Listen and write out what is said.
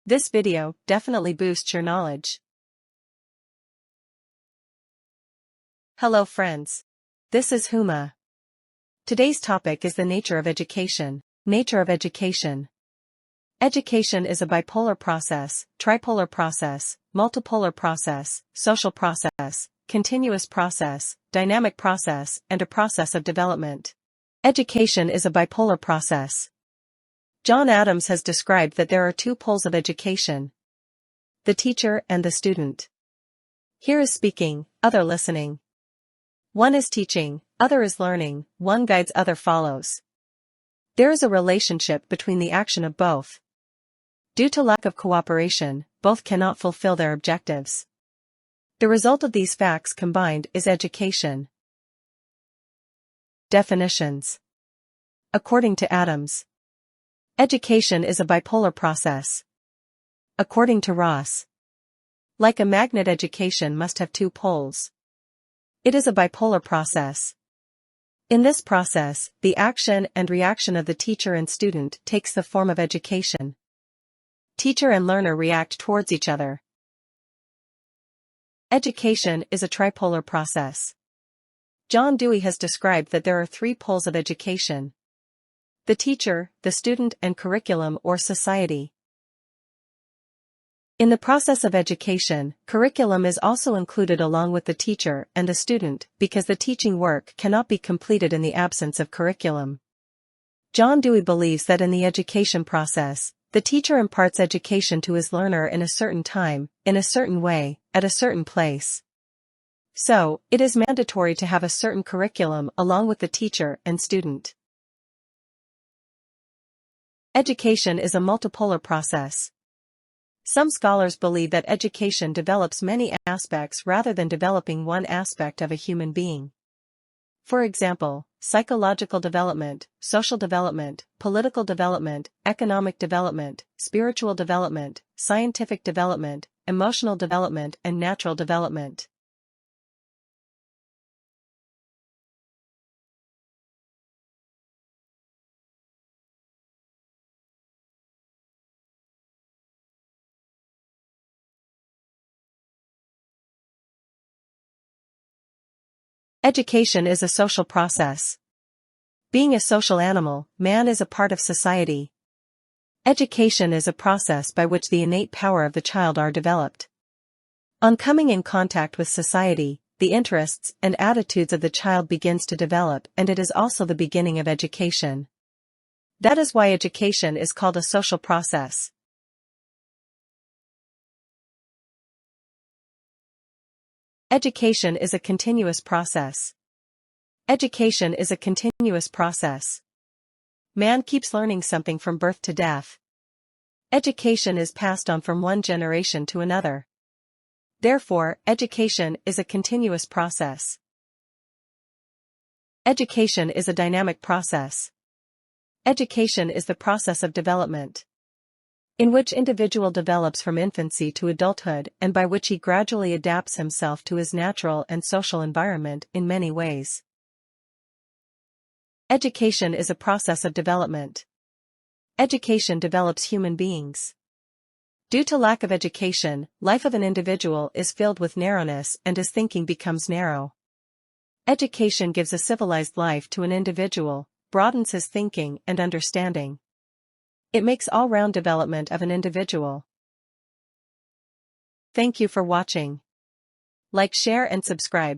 This video definitely boosts your knowledge. Hello friends. This is Huma. Today's topic is the nature of education. Nature of education. Education is a bipolar process, tripolar process, multipolar process, social process, continuous process, dynamic process, and a process of development. Education is a bipolar process. John Adams has described that there are two poles of education: the teacher and the student. Here is speaking, other listening. One is teaching, other is learning, one guides, other follows. There is a relationship between the action of both. Due to lack of cooperation, both cannot fulfill their objectives. The result of these facts combined is education. Definitions. According to Adams, education is a bipolar process. According to Ross, like a magnet, education must have two poles. It is a bipolar process. In this process, the action and reaction of the teacher and student takes the form of education. Teacher and learner react towards each other. Education is a tripolar process. John Dewey has described that there are three poles of education: the teacher, the student, and curriculum or society. In the process of education, curriculum is also included along with the teacher and the student, because the teaching work cannot be completed in the absence of curriculum. John Dewey believes that in the education process, the teacher imparts education to his learner in a certain time, in a certain way, at a certain place. So, it is mandatory to have a certain curriculum along with the teacher and student. Education is a multipolar process. Some scholars believe that education develops many aspects rather than developing one aspect of a human being. For example, psychological development, social development, political development, economic development, spiritual development, scientific development, emotional development, and natural development. Education is a social process. Being a social animal, man is a part of society. Education is a process by which the innate power of the child are developed. On coming in contact with society, the interests and attitudes of the child begins to develop, and it is also the beginning of education. That is why education is called a social process. Education is a continuous process. Education is a continuous process. Man keeps learning something from birth to death. Education is passed on from one generation to another. Therefore, education is a continuous process. Education is a dynamic process. Education is the process of development, in which individual develops from infancy to adulthood and by which he gradually adapts himself to his natural and social environment in many ways. Education is a process of development. Education develops human beings. Due to lack of education, life of an individual is filled with narrowness and his thinking becomes narrow. Education gives a civilized life to an individual, broadens his thinking and understanding. It makes all-round development of an individual. Thank you for watching. Like, share and subscribe.